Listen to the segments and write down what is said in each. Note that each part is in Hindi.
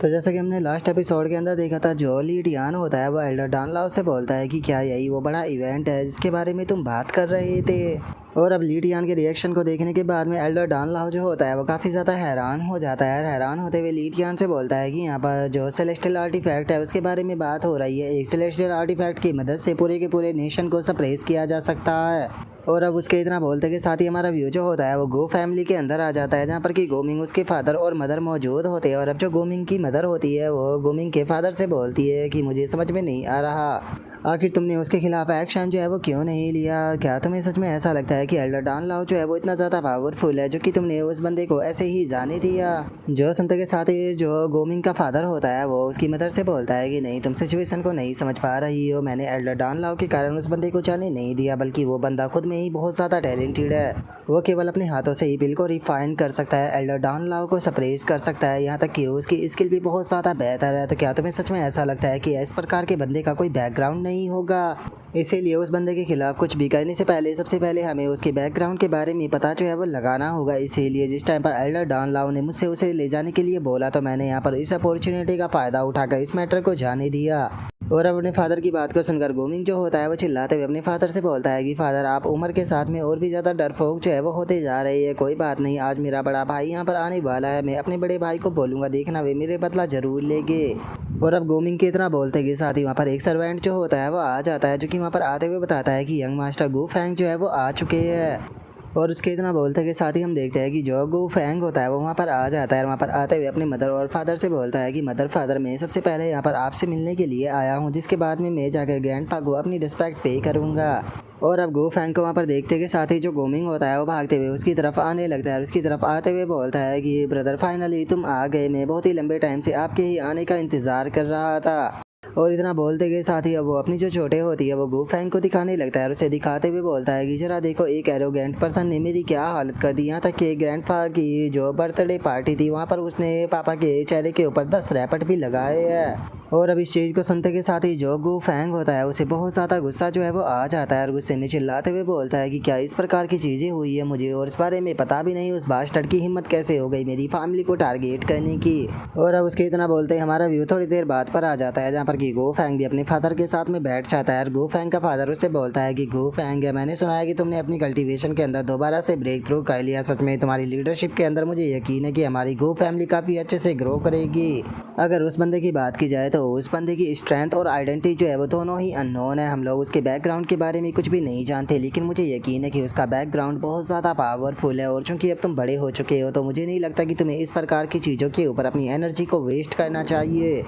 तो जैसा कि हमने लास्ट एपिसोड के अंदर देखा था, जो ली डियान होता है वो एल्डर डानलाओ से बोलता है कि क्या यही वो बड़ा इवेंट है जिसके बारे में तुम बात कर रहे थे। और अब ली डियान के रिएक्शन को देखने के बाद में एल्डर डानलाओ जो होता है वो काफ़ी ज़्यादा हैरान हो जाता है। हैरान होते हुए ली डियान से बोलता है कि यहाँ पर जो सेलेस्टियल आर्टिफैक्ट है उसके बारे में बात हो रही है। एक सेलेस्टियल आर्टिफैक्ट की मदद से पूरे के पूरे नेशन को सप्रेस किया जा सकता है। और अब उसके इतना बोलते के साथ ही हमारा व्यू जो होता है वो गो फैमिली के अंदर आ जाता है, जहाँ पर कि गोमिंग उसके फादर और मदर मौजूद होते हैं। और अब जो गोमिंग की मदर होती है वो गोमिंग के फादर से बोलती है कि मुझे समझ में नहीं आ रहा, आखिर तुमने उसके खिलाफ एक्शन जो है वो क्यों नहीं लिया। क्या तुम्हें सच में ऐसा लगता है कि एल्डर डानलाओ जो है वो इतना ज़्यादा पावरफुल है जो कि तुमने उस बंदे को ऐसे ही जाने दिया। जो सुनते के साथ ही जो गोमिंग का फादर होता है वो उसकी मदर से बोलता है कि नहीं, तुम सिचुएशन को नहीं समझ पा रही हो। मैंने एल्डर डानलाओ के कारण उस बंदे को जाने नहीं दिया, बल्कि वो बंदा खुद में ही बहुत ज़्यादा टैलेंटेड है। वो केवल अपने हाथों से ही बिल को रिफाइन कर सकता है, एल्डर डानलाओ को सप्रेस कर सकता है, यहाँ तक कि उसकी स्किल भी बहुत ज़्यादा बेहतर है। तो क्या तुम्हें सच में ऐसा लगता है कि इस प्रकार के बंदे का कोई बैकग्राउंड नहीं होगा? इसीलिए उस बंदे के खिलाफ कुछ भी करने से पहले सबसे पहले हमें उसके बैकग्राउंड के बारे में पता जो है वो लगाना होगा। इसीलिए जिस टाइम पर एल्डर डानलाओ ने मुझसे उसे ले जाने के लिए बोला तो मैंने यहाँ पर इस अपॉर्चुनिटी का फ़ायदा उठाकर इस मैटर को जाने दिया। और अब अपने फादर की बात को सुनकर गोमिंग जो होता है वो चिल्लाते हुए अपने फादर से बोलता है कि फादर, आप उम्र के साथ में और भी ज़्यादा डरपोक जो है वो होते जा रही है। कोई बात नहीं, आज मेरा बड़ा भाई यहाँ पर आने वाला है, मैं अपने बड़े भाई को बोलूँगा, देखना वे मेरे बदला ज़रूर लेंगे। और अब गोमिंग के इतना बोलते के साथ ही वहाँ पर एक सर्वेंट जो होता है वो आ जाता है, जो कि वहाँ पर आते हुए बताता है कि यंग मास्टर गो फैंग जो है वो आ चुके हैं। और उसके इतना बोलते के साथ ही हम देखते हैं कि जो गो फैंग होता है वो वहाँ पर आ जाता है। वहाँ पर आते हुए अपने मदर और फादर से बोलता है कि मदर फादर, मैं सबसे पहले यहाँ पर आपसे मिलने के लिए आया हूँ, जिसके बाद में मैं जाकर ग्रैंडपा को अपनी रिस्पेक्ट पे करूँगा। और अब गो फैंग को वहाँ पर देखते के साथ ही जो गोमिंग होता है वो भागते हुए उसकी तरफ आने लगता है और उसकी तरफ आते हुए बोलता है कि ब्रदर, फाइनली तुम आ गए, मैं बहुत ही लंबे टाइम से आपके ही आने का इंतज़ार कर रहा था। और इतना बोलते के साथ ही अब वो अपनी जो छोटे होती है वो गो फैंग को दिखाने लगता है और उसे दिखाते हुए बोलता है कि जरा देखो, एक एरोगेंट पर्सन ने मेरी क्या हालत कर दी। यहाँ तक कि ग्रैंडपा की जो बर्थडे पार्टी थी वहाँ पर उसने पापा के चेहरे के ऊपर 10 रैपट भी लगाए हैं। और अब इस चीज़ को सुनते के साथ ही जो गो फैंग होता है उसे बहुत ज़्यादा गुस्सा जो है वो आ जाता है और गुस्से में चिल्लाते हुए बोलता है कि क्या इस प्रकार की चीज़ें हुई है मुझे और इस बारे में पता भी नहीं। उस बास्टर्ड की हिम्मत कैसे हो गई मेरी फैमिली को टारगेट करने की। और अब उसके इतना बोलते ही हमारा व्यू थोड़ी देर बाद पर आ जाता है, जहाँ पर कि गो फैंग भी अपने फादर के साथ में बैठ जाता है और गो फैंग का फादर उससे बोलता है कि गो फैंग, मैंने सुना है कि तुमने अपनी कल्टीवेशन के अंदर दोबारा से ब्रेक थ्रू कर लिया। सच में तुम्हारी लीडरशिप के अंदर मुझे यकीन है कि हमारी गो फैमिली काफ़ी अच्छे से ग्रो करेगी। अगर उस बंदे की बात की जाए तो उस बंदे की स्ट्रेंथ और आइडेंटिटी जो है वो दोनों ही अननोन है। हम लोग उसके बैकग्राउंड के बारे में कुछ भी नहीं जानते, लेकिन मुझे यकीन है कि उसका बैकग्राउंड बहुत ज़्यादा पावरफुल है। और चूंकि अब तुम बड़े हो चुके हो तो मुझे नहीं लगता कि तुम्हें इस प्रकार की चीज़ों के ऊपर अपनी एनर्जी को वेस्ट करना चाहिए।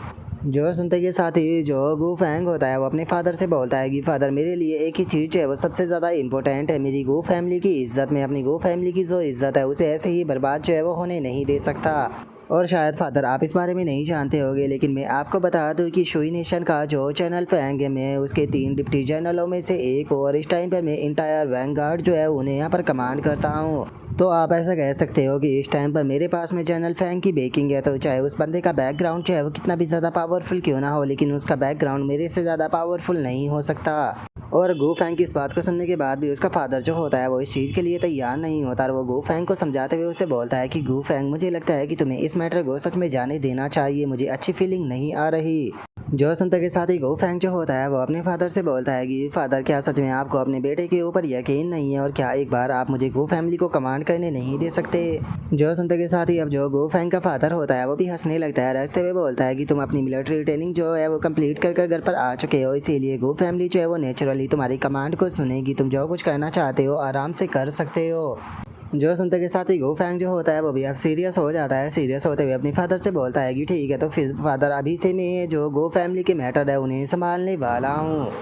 जो सुनते के साथ ही जो गो फैंग होता है वो अपने फादर से बोलता है कि फादर, मेरे लिए एक ही चीज़ है वो सबसे ज़्यादा इंपॉर्टेंट है, मेरी गो फैमिली की इज़्ज़त। मैं अपनी गो फैमिली की जो इज़्ज़त है उसे ऐसे ही बर्बाद जो है वो होने नहीं दे सकता। और शायद फादर आप इस बारे में नहीं जानते होंगे, लेकिन मैं आपको बता दूं कि शुई नेशन का जो चैनल फैंग है, मैं उसके 3 डिप्टी जनरलों में से एक हूँ और इस टाइम पर मैं इंटायर वैंगार्ड जो है उन्हें यहाँ पर कमांड करता हूँ। तो आप ऐसा कह सकते हो कि इस टाइम पर मेरे पास में जनरल फैंग की बेकिंग है। तो चाहे उस बंदे का बैकग्राउंड जो है वो कितना भी ज़्यादा पावरफुल क्यों ना हो, लेकिन उसका बैकग्राउंड मेरे से ज़्यादा पावरफुल नहीं हो सकता। और गो फैंग की इस बात को सुनने के बाद भी उसका फादर जो होता है वो इस चीज़ के लिए तैयार नहीं होता और वो गो फैंग को समझाते हुए उसे बोलता है कि गो फैंग, मुझे लगता है कि तुम्हें इस मैटर को सच में जाने देना चाहिए, मुझे अच्छी फीलिंग नहीं आ रही। जो सुनते के साथ ही गो फैंग जो होता है वो अपने फादर से बोलता है कि फादर, क्या सच में आपको अपने बेटे के ऊपर यकीन नहीं है और क्या एक बार आप मुझे गो फैमिली को कमांड करने नहीं दे सकते। जो सुनते के साथ ही अब जो गो फैंग का फादर होता है वो भी हंसने लगता है, हंसते हुए बोलता है कि तुम अपनी मिलिट्री ट्रेनिंग जो है वो कंप्लीट कर घर पर आ चुके हो, इसीलिए गो फैमिली जो है वो नेचुरली तुम्हारी कमांड को सुनेगी। तुम जो कुछ करना चाहते हो आराम से कर सकते हो। जो सुनते के साथ ही गो फैंग जो होता है वो भी अब सीरियस हो जाता है। सीरियस होते हुए अपने फादर से बोलता है कि ठीक है, तो फिर फादर, अभी से मैं जो गो फैमिली के मैटर है उन्हें संभालने वाला हूँ।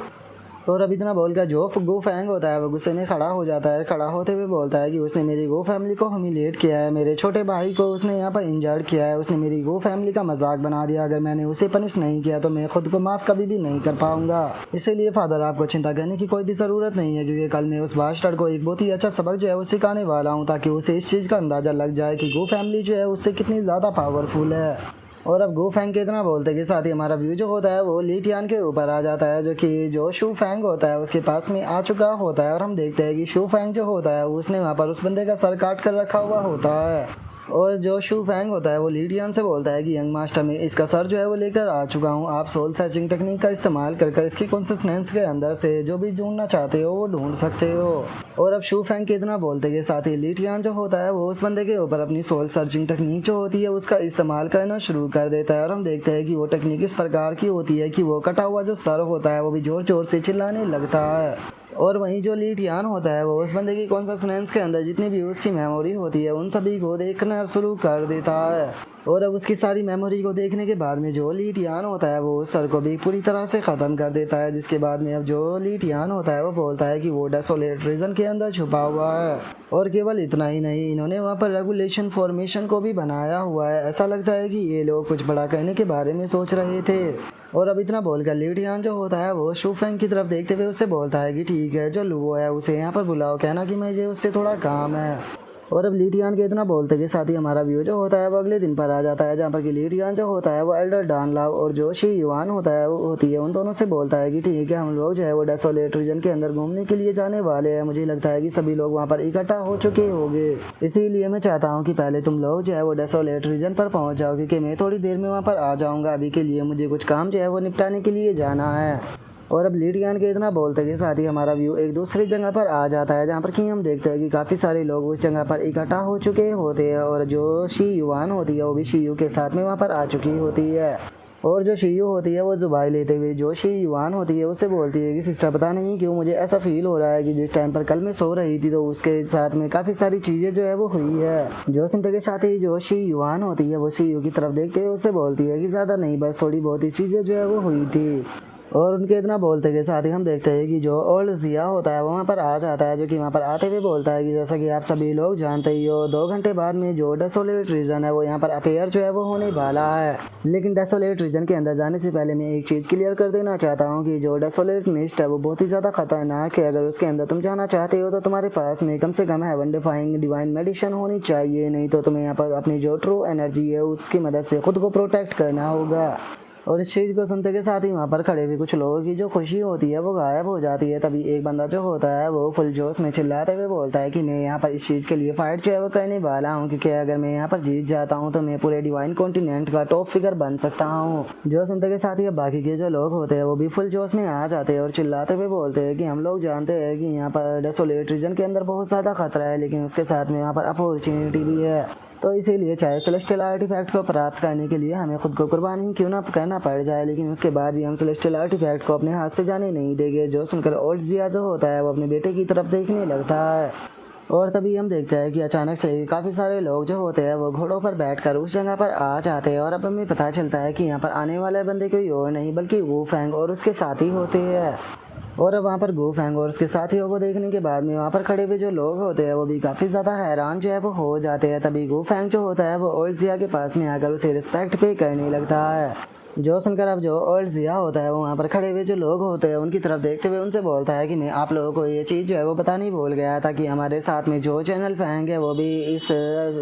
और अभी इतना बोलकर जो गो फैंग होता है वो गुस्से में खड़ा हो जाता है। खड़ा होते हुए बोलता है कि उसने मेरी गो फैमिली को ह्यूमिलेट किया है, मेरे छोटे भाई को उसने यहाँ पर इंजर्ड किया है, उसने मेरी गो फैमिली का मजाक बना दिया। अगर मैंने उसे पनिश नहीं किया तो मैं खुद को माफ़ कभी भी नहीं कर पाऊंगा। इसीलिए फादर, आपको चिंता करने की कोई भी ज़रूरत नहीं है, क्योंकि कल मैं उस बास्टर्ड को एक बहुत ही अच्छा सबक जो है वो सिखाने वाला हूँ, ताकि उसे इस चीज़ का अंदाज़ा लग जाए कि गो फैमिली जो है उससे कितनी ज़्यादा पावरफुल है। और अब गो फैंग के इतना बोलते के साथ ही हमारा व्यू जो होता है वो ली टियान के ऊपर आ जाता है, जो कि जो शू फैंग होता है उसके पास में आ चुका होता है। और हम देखते हैं कि शू फैंग जो होता है उसने वहाँ पर उस बंदे का सर काट कर रखा हुआ होता है। और जो शू फैंग होता है वो लीडियन से बोलता है कि यंग मास्टर में इसका सर जो है वो लेकर आ चुका हूँ, आप सोल सर्चिंग टेक्निक का इस्तेमाल कर इसकी कॉन्सिस्टेंस के अंदर से जो भी ढूंढना चाहते हो वो ढूंढ सकते हो। और अब शू फैंग के इतना बोलते के साथ ही लीडियन जो होता है वो उस बंदे के ऊपर अपनी सोल सर्चिंग टेक्निक जो होती है उसका इस्तेमाल करना शुरू कर देता है। और हम देखते हैं कि वो टेक्निक इस प्रकार की होती है कि वो कटा हुआ जो सर होता है वो भी जोर जोर से चिल्लाने लगता है। और वहीं जो लीडियन होता है वो उस बंदे की कॉन्सिस्टेंस के अंदर जितनी भी उसकी मेमोरी होती है उन सभी को देखना शुरू कर देता है। और अब उसकी सारी मेमोरी को देखने के बाद में जो लीडियन होता है वो उस सर को भी पूरी तरह से ख़त्म कर देता है। जिसके बाद में अब जो लीडियन होता है वो बोलता है कि वो डेसोलेट रीजन के अंदर छुपा हुआ है। और केवल इतना ही नहीं, इन्होंने वहाँ पर रेगुलेशन फॉर्मेशन को भी बनाया हुआ है। ऐसा लगता है कि ये लोग कुछ बड़ा करने के बारे में सोच रहे थे। और अब इतना बोलकर लीडियन जो होता है वो शू फैंग की तरफ देखते हुए उससे बोलता है कि ठीक है, जो लुओ है उसे यहाँ पर बुलाओ, कहना कि मुझे उससे थोड़ा काम है। और अब लीडियन के इतना बोलते के साथ ही हमारा व्यू जो होता है वो अगले दिन पर आ जाता है, जहाँ पर कि लीडियन जो होता है वो एल्डर डानलाव और जो शी युआन होता है वो होती है उन दोनों से बोलता है कि ठीक है, हम लोग जो है वो डेसोलेट रीजन के अंदर घूमने के लिए जाने वाले हैं। मुझे लगता है कि सभी लोग वहाँ पर इकट्ठा हो चुके होंगे, इसीलिए मैं चाहता हूँ कि पहले तुम लोग जो है वो डेसोलेट रीजन पर पहुँच जाओ, क्योंकि मैं थोड़ी देर में वहाँ पर आ जाऊँगा। अभी के लिए मुझे कुछ काम जो है वो निपटाने के लिए जाना है। और अब लीडियन के इतना बोलते के साथ ही हमारा व्यू एक दूसरी जगह पर आ जाता है, जहाँ पर कि हम देखते हैं कि काफ़ी सारे लोग उस जगह पर इकट्ठा हो चुके होते हैं। और जो शी युआन होती है वो भी शी यू के साथ में वहाँ पर आ चुकी होती है। और जो शी यू होती है वो जुबाई लेते हुए जो शी युआन होती है उससे बोलती है कि सिस्टर, पता नहीं क्यों मुझे ऐसा फील हो रहा है कि जिस टाइम पर कल मैं सो रही थी तो उसके साथ में काफ़ी सारी चीज़ें जो है वो हुई है। जो सुनते के साथ ही जो शी युआन होती है वो शी यू की तरफ देखते हुए उससे बोलती है कि ज़्यादा नहीं, बस थोड़ी बहुत ही चीज़ें जो है वो हुई थी। और उनके इतना बोलते के साथ ही हम देखते हैं कि जो ओल्ड जिया होता है वो वहाँ पर आ जाता है, जो कि वहाँ पर आते हुए बोलता है कि जैसा कि आप सभी लोग जानते ही हो, 2 घंटे बाद में जो डेसोलेट रीजन है वो यहाँ पर अपेयर जो है वो होने वाला है। लेकिन डेसोलेट रीजन के अंदर जाने से पहले मैं एक चीज़ क्लियर कर देना चाहता हूँ कि जो डेसोलेट मिस्ट है वो बहुत ही ज़्यादा खतरनाक है। अगर उसके अंदर तुम जाना चाहते हो तो तुम्हारे पास में कम से कम हेवन डिफाइंग डिवाइन मेडिसिन होनी चाहिए, नहीं तो तुम्हें यहाँ पर अपनी जो ट्रू एनर्जी है उसकी मदद से खुद को प्रोटेक्ट करना होगा। और इस चीज़ को सुनते के साथ ही वहाँ पर खड़े हुए कुछ लोगों की जो खुशी होती है वो गायब हो जाती है। तभी एक बंदा जो होता है वो फुल जोश में चिल्लाते हुए बोलता है कि मैं यहाँ पर इस चीज़ के लिए फाइट जो है वो करने वाला हूँ, क्योंकि अगर मैं यहाँ पर जीत जाता हूँ तो मैं पूरे डिवाइन कॉन्टिनेंट का टॉप फिगर बन सकता हूँ। जो सुनते के साथ ही अब बाकी के जो लोग होते हैं वो भी फुल जोश में आ जाते हैं और चिल्लाते हुए बोलते हैं कि हम लोग जानते हैं कि यहाँ पर डेसोलेट रीजन के अंदर बहुत ज़्यादा खतरा है, लेकिन उसके साथ में यहाँ पर अपॉर्चुनिटी भी है। तो इसीलिए चाहे सेलेस्टियल आर्टिफैक्ट को प्राप्त करने के लिए हमें खुद को कुर्बानी क्यों ना करना पड़ जाए, लेकिन उसके बाद भी हम सेलेस्टियल आर्टिफैक्ट को अपने हाथ से जाने नहीं देंगे। जो सुनकर ओल्ड जिया जो होता है वो अपने बेटे की तरफ देखने लगता है। और तभी हम देखते हैं कि अचानक से काफ़ी सारे लोग जो होते हैं वो घोड़ों पर बैठकर उस जगह पर आ जाते हैं। और अब हमें पता चलता है कि यहाँ पर आने वाले बंदे कोई और नहीं बल्कि वू फैंग और उसके साथी होते हैं। और अब वहाँ पर गो फैंग और उसके साथियों को देखने के बाद में वहाँ पर खड़े हुए जो लोग होते हैं वो भी काफ़ी ज़्यादा हैरान जो है वो हो जाते हैं। तभी गो फैंग जो होता है वो ओल्ड जिया के पास में आकर उसे रिस्पेक्ट पे करने लगता है। जो सुनकर अब जो ओल्ड जिया होता है वो वहाँ पर खड़े हुए जो लोग होते हैं उनकी तरफ देखते हुए उनसे बोलता है कि मैं आप लोगों को ये चीज़ जो है वो बताने भूल गया था कि हमारे साथ में जो चैनल फैंग है वो भी इस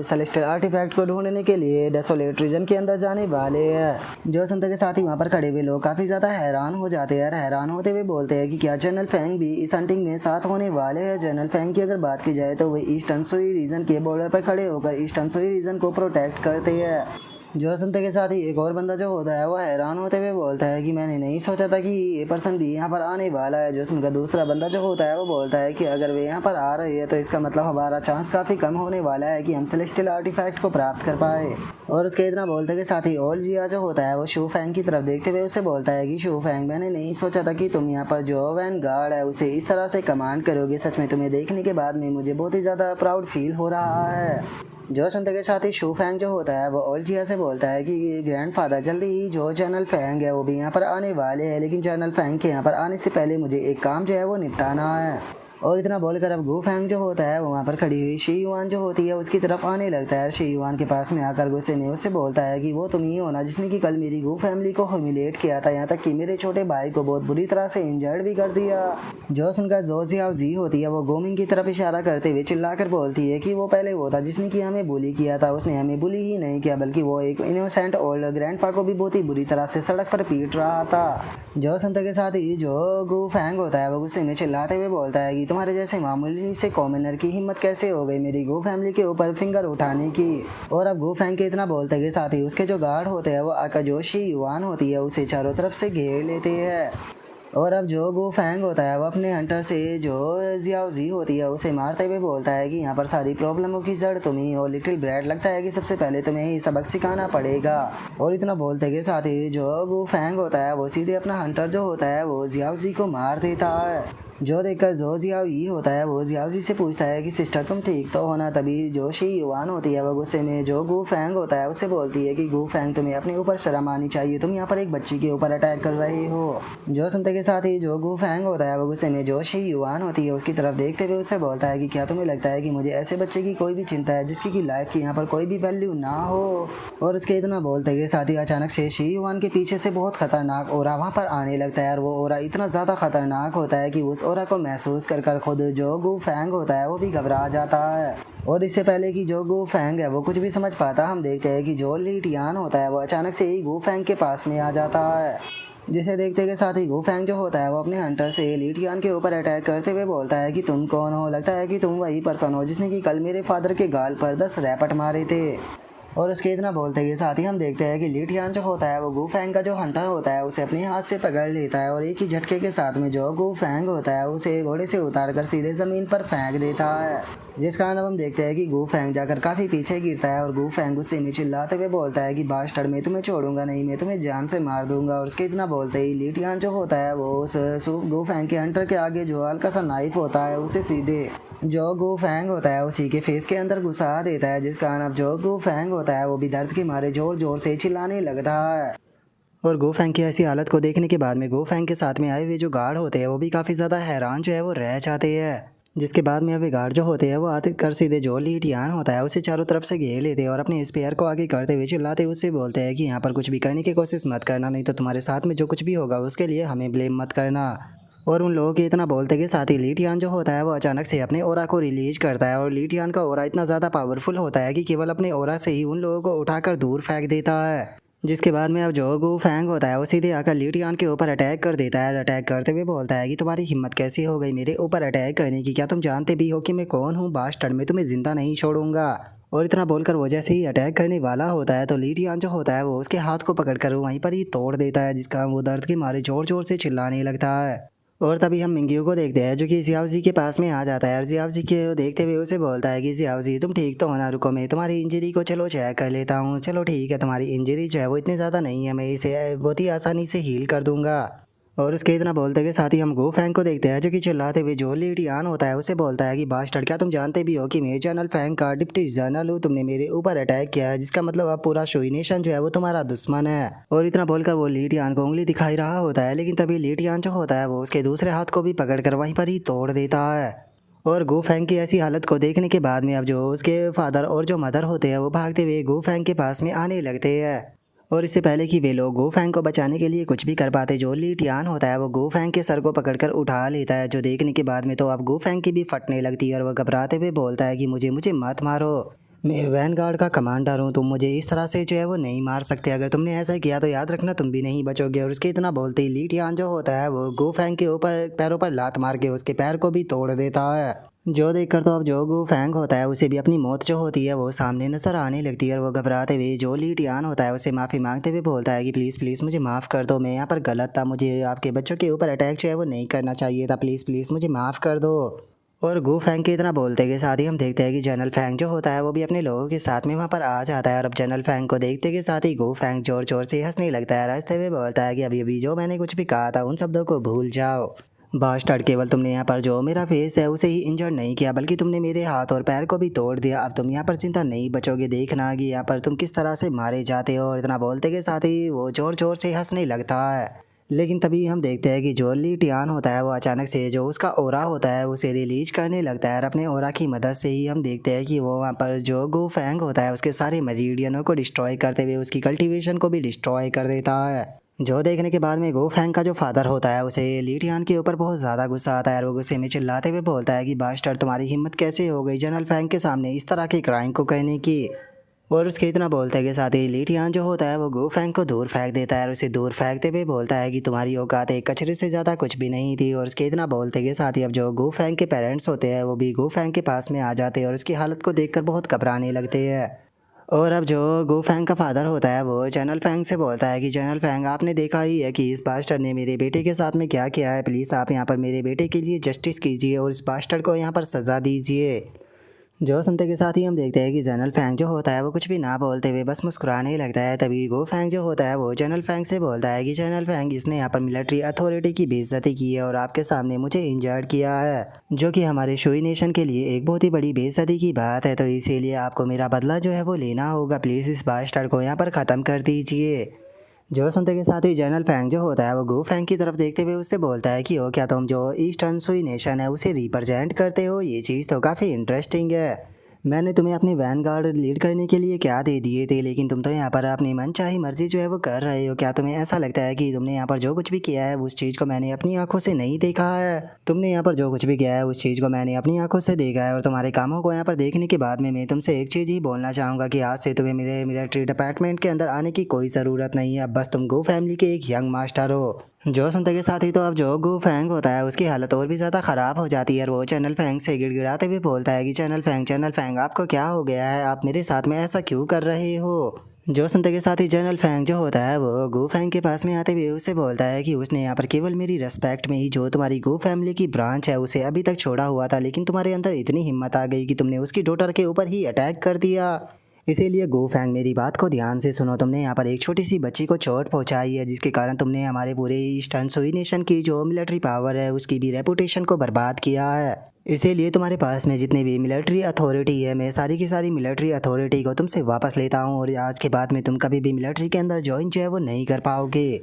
सेलेस्टियल आर्टिफैक्ट को ढूंढने के लिए डेसोलेट रीजन के अंदर जाने वाले हैं। जो सुनते के साथ ही वहाँ पर खड़े हुए लोग काफ़ी ज़्यादा हैरान हो जाते हैं। हैरान होते हुए बोलते हैं कि क्या जनरल फैंग भी इस हंटिंग में साथ होने वाले हैं। जनरल फैंग की अगर बात की जाए तो वे ईस्ट अंसुई रीजन के बॉर्डर पर खड़े होकर ईस्ट अंसुई रीजन को प्रोटेक्ट करते हैं। जो सुनते के साथ ही एक और बंदा जो होता है वो हैरान होते हुए बोलता है कि मैंने नहीं सोचा था कि ये पर्सन भी यहाँ पर आने वाला है। जो सुनकर दूसरा बंदा जो होता है वो बोलता है कि अगर वे यहाँ पर आ रही है तो इसका मतलब हमारा चांस काफ़ी कम होने वाला है कि हम सेलेस्टियल आर्टिफैक्ट को प्राप्त कर पाए। और उसके इतना बोलते के साथ ही ओल्ड जिया जो होता है वो शू फैंग की तरफ देखते हुए उससे बोलता है कि शू फैंग, मैंने नहीं सोचा था कि तुम यहाँ पर जो वैन गार्ड है उसे इस तरह से कमांड करोगे। सच में तुम्हें देखने के बाद में मुझे बहुत ही ज़्यादा प्राउड फील हो रहा है। जो सुनते के साथ ही शू फैंग जो होता है वो ओल्ड जिया से बोलता है कि ग्रैंडफादर, जल्दी ही जो जनरल फैंग है वो भी यहाँ पर आने वाले हैं, लेकिन जनरल फैंग के यहाँ पर आने से पहले मुझे एक काम जो है वो निपटाना है। और इतना बोलकर अब गो फैंग जो होता है वो वहाँ पर खड़ी हुई शी युआन जो होती है उसकी तरफ आने लगता है। शी युआन के पास में आकर गुस्से में उससे बोलता है कि वो तुम ही हो ना जिसने कि कल मेरी गो फैमिली को ह्यूमिलेट किया था, यहाँ तक कि मेरे छोटे भाई को बहुत बुरी तरह से इंजर्ड भी कर दिया। जो सुनकर जो जिया जी होती है वो गोमिंग की तरफ इशारा करते हुए चिल्लाकर बोलती है कि वो पहले वो था जिसने कि हमें बुली किया था। उसने हमें बुली ही नहीं किया बल्कि वो एक इनोसेंट ओल्ड ग्रैंडपा को भी बहुत ही बुरी तरह से सड़क पर पीट रहा था। जो सुनते के साथ ही जो गो फैंग होता है वो गुस्से में चिल्लाते हुए बोलता है कि तुम्हारे जैसे मामूली से कॉमनर की हिम्मत कैसे हो गई मेरी गो फैमिली के ऊपर फिंगर उठाने की। और अब गो फैंग के इतना बोलते के साथ ही उसके जो गार्ड होते हैं वो आकाजोशी युवान होती है उसे चारों तरफ से घेर लेते हैं। और अब जो गो फैंग होता है वो अपने हंटर से जो जियाओजी होती है उसे मारते हुए बोलता है कि यहाँ पर सारी प्रॉब्लमों की जड़ तुम ही हो लिटिल ब्रैड, लगता है कि सबसे पहले तुम्हें ही सबक सिखाना पड़ेगा। और इतना बोलते के साथ ही जो गो फैंग होता है वो सीधे अपना हंटर जो होता है वो जियाओजी को मार देता है। जो देखकर जो जियाओजी होता है वो जियाओजी से पूछता है कि सिस्टर तुम ठीक तो हो ना। तभी जो शी युवान होती है वो गुस्से में जो गू फैंग होता है उसे बोलती है कि गू फैंग तुम्हें अपने ऊपर शर्म आनी चाहिए, तुम यहाँ पर एक बच्ची के ऊपर अटैक कर रहे हो। जो सुनते के साथ ही जो गू फैंग होता है वो गुस्से में जो शी युवान होती है उसकी तरफ देखते हुए उससे बोलता है कि क्या तुम्हें लगता है कि मुझे ऐसे बच्चे की कोई भी चिंता है जिसकी की लाइफ की यहाँ पर कोई भी वैल्यू ना हो। और उसके इतना बोलते के साथ ही अचानक से शी युवान के पीछे से बहुत खतरनाक ओरा वहाँ पर आने लगता है और वो ओरा इतना ज़्यादा खतरनाक होता है कि उस ओरा को महसूस कर खुद जो गू फैंग होता है वो भी घबरा जाता है। और इससे पहले कि जो गू फैंग है वो कुछ भी समझ पाता, हम देखते हैं कि जो ली टियान होता है वो अचानक से ही गू फैंग के पास में आ जाता है। जिसे देखते के साथ ही गू फैंग जो होता है वो अपने हंटर से ली टियान के ऊपर अटैक करते हुए बोलता है कि तुम कौन हो, लगता है कि तुम वही पर्सन हो जिसने कि कल मेरे फादर के गाल पर 10 रैपट मारे थे। और उसके इतना बोलते के साथ ही हम देखते हैं कि ली टियान जो होता है वो गू फैंग का जो हंटर होता है उसे अपने हाथ से पकड़ लेता है और एक ही झटके के साथ में जो गू फैंग होता है उसे घोड़े से उतार कर सीधे ज़मीन पर फेंक देता है। जिस कारण अब हम देखते हैं कि गू फैंग जाकर काफ़ी पीछे गिरता है और गू फैंग गुस्से में चिल्लाते हुए बोलता है कि बास्टर्ड मैं तुम्हें छोड़ूंगा नहीं, मैं तुम्हें जान से मार दूंगा। और उसके इतना बोलते ही ली टियान जो होता है वो उस गू फैंग के हंटर के आगे जो हल्का सा नाइफ होता है उसे सीधे जो गू फैंग होता है उसी के फेस के अंदर घुसा देता है। जिस कारण अब जो गू फैंग होता है वो भी दर्द के मारे जोर जोर से चिल्लाने लगता है। और गो फैंग की ऐसी हालत को देखने के बाद में गो फैंग के साथ में आए हुए जो गार्ड होते हैं वो भी काफ़ी ज़्यादा हैरान जो है वो रह जाते हैं। जिसके बाद में अभी गार्ड जो होते हैं वो आते कर सीधे जो ली टियान होता है उसे चारों तरफ से घेर लेते हैं और अपने स्पेयर को आगे करते हुए चिल्लाते हुए उससे बोलते हैं कि यहाँ पर कुछ भी करने की कोशिश मत करना, नहीं तो तुम्हारे साथ में जो कुछ भी होगा उसके लिए हमें ब्लेम मत करना। और उन लोगों के इतना बोलते के साथ ही ली टियान जो होता है वो अचानक से अपने ओरा को रिलीज करता है और ली टियान का ओरा इतना ज़्यादा पावरफुल होता है कि केवल अपने ओरा से ही उन लोगों को उठाकर दूर फेंक देता है। जिसके बाद में अब जो गू फैंग होता है वो सीधे आकर ली टियान के ऊपर अटैक कर देता है। अटैक करते हुए बोलता है कि तुम्हारी हिम्मत कैसी हो गई मेरे ऊपर अटैक करने की, क्या तुम जानते भी हो कि मैं कौन हूँ बास्टर्ड, मैं तुम्हें जिंदा नहीं छोड़ूंगा। और इतना बोलकर वो जैसे ही अटैक करने वाला होता है तो ली टियान जो होता है वो उसके हाथ को पकड़कर वहीं पर ही तोड़ देता है, जिसका वो दर्द के मारे जोर जोर से चिल्लाने लगता है। और तभी हम मिंगियो को देखते हैं जो कि जियाओजी के पास में आ जाता है और जियाओजी के देखते हुए उसे बोलता है कि जियाओजी तुम ठीक तो होना, रुको मैं तुम्हारी इंजरी को चलो चेक कर लेता हूँ। चलो ठीक है, तुम्हारी इंजरी जो है वो इतनी ज़्यादा नहीं है, मैं इसे बहुत ही आसानी से हील कर दूंगा। और उसके इतना बोलते के साथ ही हम गो फैंग को देखते हैं जो कि चिल्लाते हुए जो ली टियान होता है उसे बोलता है कि बास्टर्ड क्या तुम जानते भी हो कि मैं जनरल फैंग का डिप्टी जनरल हूँ, तुमने मेरे ऊपर अटैक किया है जिसका मतलब अब पूरा शोई नेशन जो है वो तुम्हारा दुश्मन है। और इतना बोलकर वो ली टियान को उंगली दिखाई रहा होता है, लेकिन तभी ली टियान जो होता है वो उसके दूसरे हाथ को भी पकड़कर वहीं पर ही तोड़ देता है। और गो फैंग की ऐसी हालत को देखने के बाद में अब जो उसके फादर और जो मदर होते हैं वो भागते हुए गो फैंग के पास में आने लगते हैं। और इससे पहले कि वे लोग गो फैंग को बचाने के लिए कुछ भी कर पाते, जो ली टियान होता है वो गो फैंग के सर को पकड़कर उठा लेता है, जो देखने के बाद में तो अब गो फैंग की भी फटने लगती है और वह घबराते हुए बोलता है कि मुझे मुझे मत मारो, मैं वैनगार्ड का कमांडर हूँ, तुम मुझे इस तरह से जो है वो नहीं मार सकते, अगर तुमने ऐसा किया तो याद रखना तुम भी नहीं बचोगे। और उसके इतना बोलते ही ली टियान जो होता है वो गो फैंग के ऊपर पैरों पर लात मार के उसके पैर को भी तोड़ देता है। जो देखकर तो अब जो गो फैंग होता है उसे भी अपनी मौत जो होती है वो सामने नजर आने लगती है और वो घबराते हुए जो ली टियान होता है उसे माफ़ी मांगते हुए बोलता है कि प्लीज़ प्लीज़ मुझे माफ़ कर दो, मैं यहाँ पर गलत था, मुझे आपके बच्चों के ऊपर अटैक जो है वो नहीं करना चाहिए था, प्लीज़ प्लीज़ मुझे माफ़ कर दो। और गो फैंग के इतना बोलते के साथ ही हम देखते हैं कि जनरल फैंग जो होता है वो भी अपने लोगों के साथ में वहाँ पर आ जाता है और अब जनरल फैंग को देखते के साथ ही गो फैंग जोर जोर से हंसने लगता है, हंसते हुए बोलता है कि अभी अभी जो मैंने कुछ भी कहा था उन शब्दों को भूल जाओ। बास्टर्ड केवल तुमने यहाँ पर जो मेरा फेस है उसे ही इंजर्ड नहीं किया बल्कि तुमने मेरे हाथ और पैर को भी तोड़ दिया, अब तुम यहाँ पर चिंता नहीं बचोगे, देखना कि यहाँ पर तुम किस तरह से मारे जाते हो। और इतना बोलते के साथ ही वो जोर जोर से हंसने लगता है। लेकिन तभी हम देखते हैं कि जो ली टियान होता है वो अचानक से जो उसका ओरा होता है उसे रिलीज करने लगता है और अपने ओरा की मदद से ही हम देखते हैं कि वो वहाँ पर जो गो फैंग होता है उसके सारे मरीडियनों को डिस्ट्रॉय करते हुए उसकी कल्टीवेशन को भी डिस्ट्रॉय कर देता है। जो देखने के बाद में गो फैंग का जो फादर होता है उसे ली टियान के ऊपर बहुत ज़्यादा गुस्सा आता है और वो गुस्से में चिल्लाते हुए बोलता है कि बास्टर्ड तुम्हारी हिम्मत कैसे हो गई जनरल फैंग के सामने इस तरह के क्राइम को करने की। और उसके इतना बोलते के साथ ही लीटियान जो होता है वो गो फैंग को दूर फेंक देता है और उसे दूर फेंकते हुए बोलता है कि तुम्हारी औकात एक कचरे से ज़्यादा कुछ भी नहीं थी। और उसके इतना बोलते के साथ ही अब जो गो फैंग के पेरेंट्स होते हैं वो भी गो फैंग के पास में आ जाते हैं और उसकी हालत को देखकर बहुत घबराने लगते हैं। और अब जो गो फैंग का फादर होता है वो चैनल फैंग से बोलता है कि चैनल फैंग, आपने देखा ही है कि इस बास्टर्ड ने मेरे बेटे के साथ में क्या किया है। प्लीज़ आप यहाँ पर मेरे बेटे के लिए जस्टिस कीजिए और इस बास्टर्ड को यहाँ पर सज़ा दीजिए। जो सुनते के साथ ही हम देखते हैं कि जनरल फैंग जो होता है वो कुछ भी ना बोलते हुए बस मुस्कुराने ही लगता है। तभी गो फैंग जो होता है वो जनरल फैंग से बोलता है कि जनरल फैंग, इसने यहाँ पर मिलिट्री अथॉरिटी की बेइज्जती की है और आपके सामने मुझे इंजर्ड किया है, जो कि हमारे शुई नेशन के लिए एक बहुत ही बड़ी बेइज्जती की बात है। तो इसीलिए आपको मेरा बदला जो है वो लेना होगा। प्लीज़ इस बास्टर्ड को यहाँ पर ख़त्म कर दीजिए। जो सुनते के साथ ही जनरल फैंग जो होता है वो गो फैंग की तरफ देखते हुए उससे बोलता है कि ओ, क्या तुम जो ईस्टर्न सुई नेशन है उसे रिप्रेजेंट करते हो? ये चीज़ तो काफ़ी इंटरेस्टिंग है। मैंने तुम्हें अपनी वैन गार्ड लीड करने के लिए क्या दे दिए थे, लेकिन तुम तो यहाँ पर अपनी मनचाही मर्जी जो है वो कर रहे हो। क्या तुम्हें ऐसा लगता है कि तुमने यहाँ पर जो कुछ भी किया है उस चीज़ को मैंने अपनी आंखों से नहीं देखा है? तुमने यहाँ पर जो कुछ भी किया है उस चीज़ को मैंने अपनी आंखों से देखा है और तुम्हारे कामों को यहाँ पर देखने के बाद में मैं तुमसे एक चीज़ ही बोलना चाहूँगा कि आज से तुम्हें मेरे मिलिट्री डिपार्टमेंट के अंदर आने की कोई ज़रूरत नहीं है। अब बस तुम गो फैमिली के एक यंग मास्टर हो। जो सुनते के साथ ही तो अब जो गो फैंग होता है उसकी हालत और भी ज़्यादा ख़राब हो जाती है और वो चैनल फैंग से गिड़गिड़ाते हुए बोलता है कि चैनल फैंग आपको क्या हो गया है? आप मेरे साथ में ऐसा क्यों कर रहे हो? जो सुनते के साथ ही जनरल फैंग जो होता है वो गो फैंग के पास में आते हुए उससे बोलता है कि उसने यहाँ पर केवल मेरी रेस्पेक्ट में ही जो तुम्हारी गो फैमिली की ब्रांच है उसे अभी तक छोड़ा हुआ था, लेकिन तुम्हारे अंदर इतनी हिम्मत आ गई कि तुमने उसकी डॉटर के ऊपर ही अटैक कर दिया। इसीलिए गो फैंग, मेरी बात को ध्यान से सुनो। तुमने यहाँ पर एक छोटी सी बच्ची को चोट पहुंचाई है जिसके कारण तुमने हमारे पूरे ईस्टर्न सुई नेशन की जो मिलिट्री पावर है उसकी भी रेपुटेशन को बर्बाद किया है। इसीलिए तुम्हारे पास में जितने भी मिलिट्री अथॉरिटी है मैं सारी की सारी मिलिट्री अथॉरिटी को तुमसे वापस लेता हूँ और आज के बाद में तुम कभी भी मिलिट्री के अंदर ज्वाइन जो है वो नहीं कर पाओगे।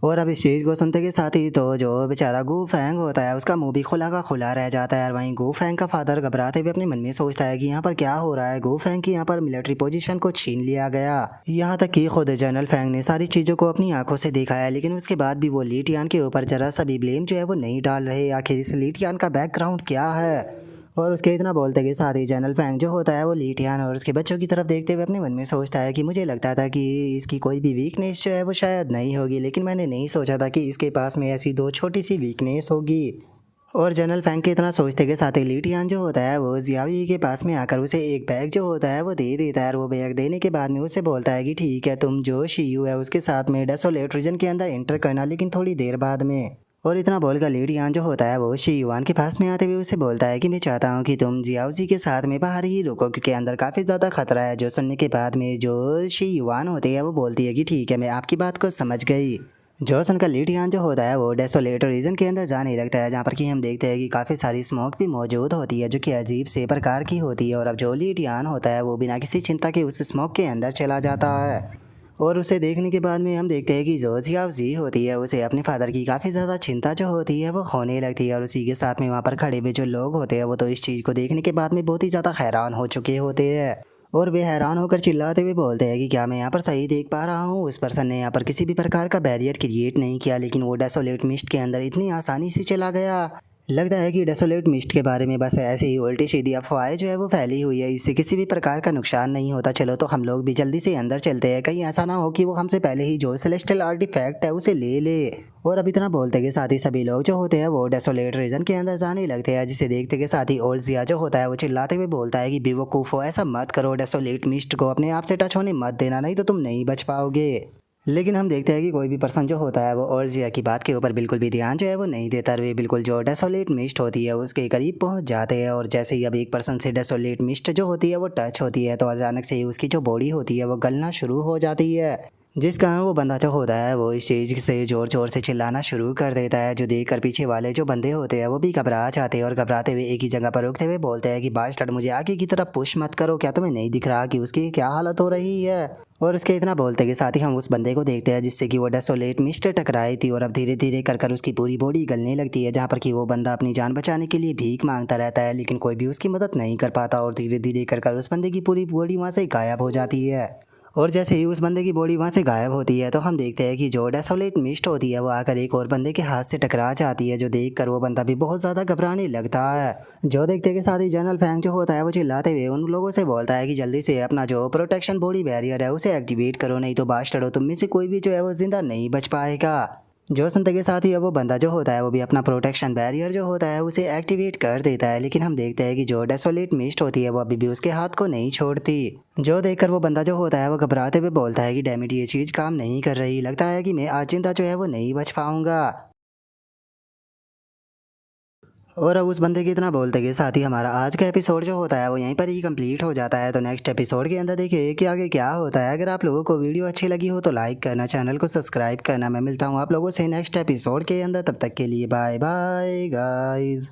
और अब इस चीज़ को सुनते के साथ ही तो जो बेचारा गो फैंग होता है उसका मुंह भी खुला का खुला रह जाता है। और वहीं गो फैंग का फादर घबराते हुए अपने मन में सोचता है कि यहाँ पर क्या हो रहा है। गो फैंग की यहाँ पर मिलिट्री पोजीशन को छीन लिया गया। यहाँ तक कि खुद जनरल फैंग ने सारी चीज़ों को अपनी आंखों से देखा है, लेकिन उसके बाद भी वो लीटियान के ऊपर जरा सा भी ब्लेम जो है वो नहीं डाल रहे। आखिर इस लीटियान का बैकग्राउंड क्या है? और उसके इतना बोलते के साथ ही जनरल फैंग जो होता है वो लीटियान और उसके बच्चों की तरफ देखते हुए अपने मन में सोचता है कि मुझे लगता था कि इसकी कोई भी वीकनेस जो है वो शायद नहीं होगी, लेकिन मैंने नहीं सोचा था कि इसके पास में ऐसी दो छोटी सी वीकनेस होगी। और जनरल फैंग के इतना सोचते के साथ ही लीटियान जो होता है वो जियावी के पास में आकर उसे एक बैग जो होता है वो दे देता है और वो बैग देने के बाद में उसे बोलता है कि ठीक है, तुम जो शीयू है उसके साथ में डेसोलेट रीजन के अंदर एंटर करना, लेकिन थोड़ी देर बाद में। और इतना बोलकर लीडियान जो होता है वो शीयुआन के पास में आते हुए उसे बोलता है कि मैं चाहता हूँ कि तुम जियाओजी के साथ में बाहर ही रुको क्योंकि अंदर काफ़ी ज़्यादा खतरा है। जो सुनने के बाद में जो शीयुआन होती है वो बोलती है कि ठीक है, मैं आपकी बात को समझ गई। जो सुनकर लीडियान जो होता है वो डेसोलेट रीजन के अंदर जाने लगता है, जहाँ पर कि हम देखते हैं कि काफ़ी सारी स्मोक भी मौजूद होती है जो कि अजीब से प्रकार की होती है। और अब जो लीडियान होता है वो बिना किसी चिंता के उस स्मोक के अंदर चला जाता है। और उसे देखने के बाद में हम देखते हैं कि जो जियाओजी होती है उसे अपने फादर की काफ़ी ज़्यादा चिंता जो होती है वो होने लगती है। और उसी के साथ में वहाँ पर खड़े हुए जो लोग होते हैं वो तो इस चीज़ को देखने के बाद में बहुत ही ज़्यादा हैरान हो चुके होते हैं और वे हैरान होकर चिल्लाते हुए बोलते हैं कि क्या मैं यहाँ पर सही देख पा रहा हूँ? उस पर्सन ने यहाँ पर किसी भी प्रकार का बैरियर क्रिएट नहीं किया, लेकिन वो डेसोलेट मिस्ट के अंदर इतनी आसानी से चला गया। लगता है कि डेसोलेट मिस्ट के बारे में बस ऐसे ही उल्टी सीधी अफवाहें जो है वो फैली हुई है, इससे किसी भी प्रकार का नुकसान नहीं होता। चलो तो हम लोग भी जल्दी से अंदर चलते हैं, कहीं ऐसा ना हो कि वो हमसे पहले ही जो सेलेस्टियल आर्टिफैक्ट है उसे ले ले। और अब इतना बोलते के साथ ही सभी लोग जो होते हैं वो डेसोलेट रीजन के अंदर जाने लगते हैं, जिसे देखते के साथ ही ओल्ड जिया जो होता है वो चिल्लाते हुए बोलता है कि बेवकूफ़ो, ऐसा मत करो, डेसोलेट मिस्ट को अपने आप से टच होने मत देना, नहीं तो तुम नहीं बच पाओगे। लेकिन हम देखते हैं कि कोई भी पर्सन जो होता है वो ओल्जिया की बात के ऊपर बिल्कुल भी ध्यान जो है वो नहीं देता। वे बिल्कुल जो डेसोलेट मिस्ट होती है उसके करीब पहुंच जाते हैं और जैसे ही अब एक पर्सन से डेसोलेट मिस्ट जो होती है वो टच होती है तो अचानक से ही उसकी जो बॉडी होती है वो गलना शुरू हो जाती है, जिस कारण वो बंदा जो होता है वो इस चीज़ से ज़ोर ज़ोर से चिल्लाना शुरू कर देता है, जो देखकर पीछे वाले जो बंदे होते हैं वो भी घबरा जाते हैं और घबराते हुए एक ही जगह पर रुकते हुए बोलते हैं कि बास्टर्ड, मुझे आगे की तरफ पुश मत करो, क्या तुम्हें नहीं दिख रहा कि उसकी क्या हालत हो रही है? और उसके इतना बोलते के साथ ही हम उस बंदे को देखते हैं जिससे कि वो डेसोलेट मिस्ट टकराई थी और अब धीरे धीरे कर उसकी पूरी बॉडी गलने लगती है, जहाँ पर कि वो बंदा अपनी जान बचाने के लिए भीख मांगता रहता है, लेकिन कोई भी उसकी मदद नहीं कर पाता और धीरे धीरे कर उस बंदे की पूरी बॉडी वहाँ से गायब हो जाती है। और जैसे ही उस बंदे की बॉडी वहाँ से गायब होती है तो हम देखते हैं कि जो डेसोलेट मिस्ट होती है वो आकर एक और बंदे के हाथ से टकरा जाती है, जो देखकर वो बंदा भी बहुत ज़्यादा घबराने लगता है। जो देखते के साथ ही जनरल फैंग जो होता है वो चिल्लाते हुए उन लोगों से बोलता है कि जल्दी से अपना जो प्रोटेक्शन बॉडी बैरियर है उसे एक्टिवेट करो, नहीं तो बास्टर्डो तुम में से कोई भी जो है वो जिंदा नहीं बच पाएगा। जो सुनते के साथ ही अब वो बंदा जो होता है वो भी अपना प्रोटेक्शन बैरियर जो होता है उसे एक्टिवेट कर देता है, लेकिन हम देखते हैं कि जो डेसोलेट मिस्ट होती है वो अभी भी उसके हाथ को नहीं छोड़ती। जो देखकर वो बंदा जो होता है वो घबराते हुए बोलता है कि डैमिट ये चीज़ काम नहीं कर रही, लगता है कि मैं आज जिंदा जो है वो नहीं बच पाऊंगा। और अब उस बंदे के इतना बोलते के साथ ही हमारा आज का एपिसोड जो होता है वो यहीं पर ही कंप्लीट हो जाता है। तो नेक्स्ट एपिसोड के अंदर देखिए कि आगे क्या होता है। अगर आप लोगों को वीडियो अच्छी लगी हो तो लाइक करना, चैनल को सब्सक्राइब करना। मैं मिलता हूँ आप लोगों से नेक्स्ट एपिसोड के अंदर, तब तक के लिए बाय बाय गाइज।